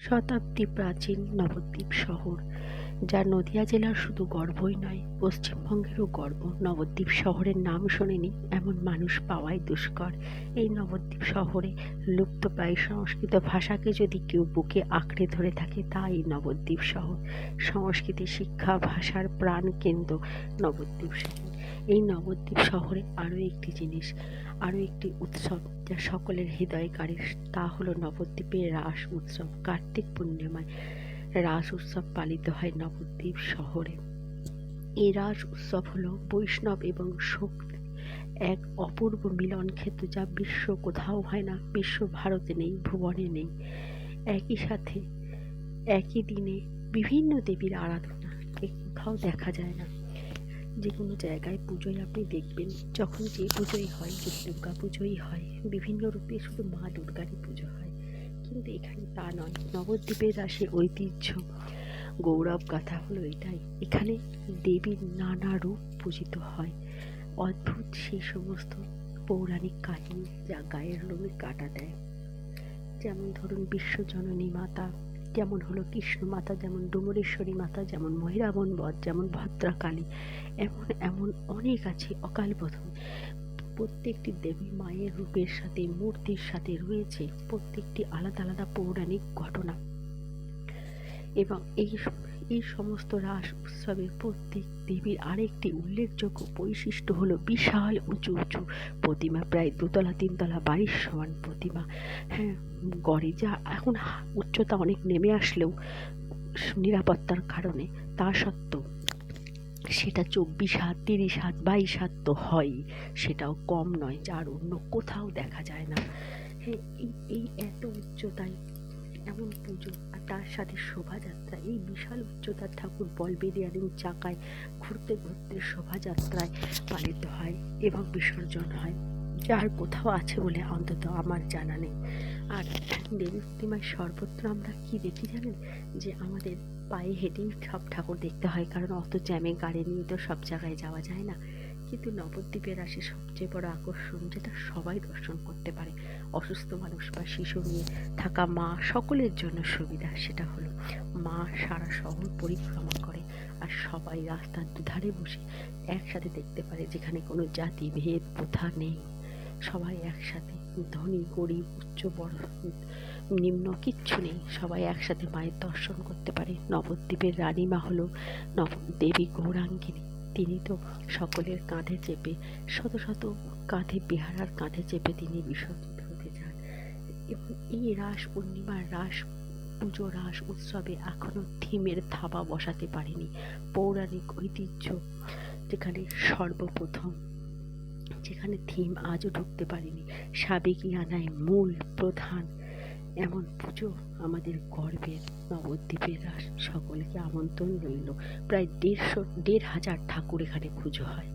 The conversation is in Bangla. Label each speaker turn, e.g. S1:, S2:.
S1: শতাব্দী প্রাচীন নবদ্বীপ শহর, যা নদিয়া জেলার শুধু গর্বই নয়, পশ্চিমবঙ্গেরও গর্ব। নবদ্বীপ শহরের নাম শোনেনি এমন মানুষ পাওয়াই দুষ্কর। এই নবদ্বীপ শহরে লুপ্তপ্রায় সংস্কৃত ভাষাকে যদি কেউ বুকে আঁকড়ে ধরে থাকে, তা এই নবদ্বীপ শহর। সংস্কৃতি, শিক্ষা, ভাষার প্রাণ কেন্দ্র নবদ্বীপ শহর। এই নবদ্বীপ শহরে আরও একটি উৎসব যা সকলের হৃদয় কাড়ে, তা হলো নবদ্বীপের রাস উৎসব। কার্তিক পূর্ণিমায় রাস উৎসব পালিত হয় নবদ্বীপ শহরে। এই রাস উৎসব হলো বৈষ্ণব এবং শক্তি এক অপূর্ব মিলন ক্ষেত্র, যা বিশ্ব কোথাও হয় না, বিশ্ব ভারতে নেই, ভুবনে নেই। একই সাথে একই দিনে বিভিন্ন দেবীর আরাধনা কোথাও দেখা যায় না। যে কোনো জায়গায় পুজোয় আপনি দেখবেন, যখন যে পুজোই হয়, যদি দুর্গা পুজোই হয়, বিভিন্ন রূপে শুধু মা দুর্গারই পুজো হয়, কিন্তু এখানে তা নয়। নবদ্বীপের রাসে ঐতিহ্য, গৌরব গাথা হলো এটাই। এখানে দেবীর নানা রূপ পূজিত হয়। অদ্ভুত সেই সমস্ত পৌরাণিক কাহিনী যা গায়ের লোমে কাঁটা দেয়। যেমন ধরুন বিশ্বজননী মাতা, যেমন হলো কৃষ্ণ মাতা, যেমন ডুমরেশ্বরী মাতা, যেমন মহিরাবন বধ, যেমন ভদ্রাকালী, এমন এমন অনেক আছে। অকাল বোধন, প্রত্যেকটি দেবী মায়ের রূপের সাথে, মূর্তির সাথে রয়েছে প্রত্যেকটি আলাদা আলাদা পৌরাণিক ঘটনা। এবং এই সমস্ত রাস উৎসবের প্রত্যেক দেবীর আরেকটি উল্লেখযোগ্য বৈশিষ্ট্য হলো বিশাল উঁচু উঁচু প্রতিমা, প্রায় 2তলা 3তলা বাড়ির সমান প্রতিমা। হ্যাঁ, গড়ে, যা এখন উচ্চতা অনেক নেমে আসলেও নিরাপত্তার কারণে, তা সত্ত্বেও সেটা 24 হাত, 30 হাত, 22 হাত তো হয়ই, সেটাও কম নয়, যার অন্য কোথাও দেখা যায় না। হ্যাঁ, এই এত উচ্চতায় এমন পুজো, আর তার সাথে শোভাযাত্রা। এই বিশাল উচ্চতার ঠাকুর বল বেরিয়ারিং চাকায় ঘুরতে ঘুরতে শোভাযাত্রায় পালিত হয় এবং বিসর্জন হয়, যার কোথাও আছে বলে অন্তত আমার জানা নেই। আর দেবী প্রতিমায় সর্বত্র আমরা কি দেখি জানেন, যে আমাদের পায়ে হেঁটেই সব ঠাকুর দেখতে হয়, কারণ অত জ্যামে গাড়ি নিয়ে তো সব জায়গায় যাওয়া যায় না। কিন্তু নবদ্বীপের আসে সবচেয়ে বড় আকর্ষণ, যেটা সবাই দর্শন করতে পারে, অসুস্থ মানুষ বা শিশু নিয়ে থাকা মা সকলের জন্য সুবিধা। সেটা হলো মা সারা শহর পরিক্রমা করে, আর সবাই রাস্তার দুধারে বসে একসাথে দেখতে পারে, যেখানে কোনো জাতি ভেদ প্রথা নেই। সবাই একসাথে, ধনী গরিব উচ্চ বড় নিম্ন কিচ্ছু নেই, সবাই একসাথে মায়ের দর্শন করতে পারে। নবদ্বীপের রানীমা হলো দেবী গৌরাঙ্গিনী। তিনি তো সকলের কাঁধে চেপে, শত শত কাঁধে, বেহারার কাঁধে চেপে তিনি বিসর্জিত হতে চান। এবং এই রাস পূর্ণিমার রাস পুজো, রাস উৎসবে এখনো থিমের থাবা বসাতে পারেনি। পৌরাণিক ঐতিহ্য যেখানে সর্বপ্রথম, যেখানে থিম আজও ঢুকতে পারেনি, সাবেকিয়ানায় মূল প্রধান এমন পুজো আমাদের গর্বের নবদ্বীপের রাস। সকলকে আমন্ত্রণ রইল। প্রায় 150 ঠাকুর এখানে পুজো হয়।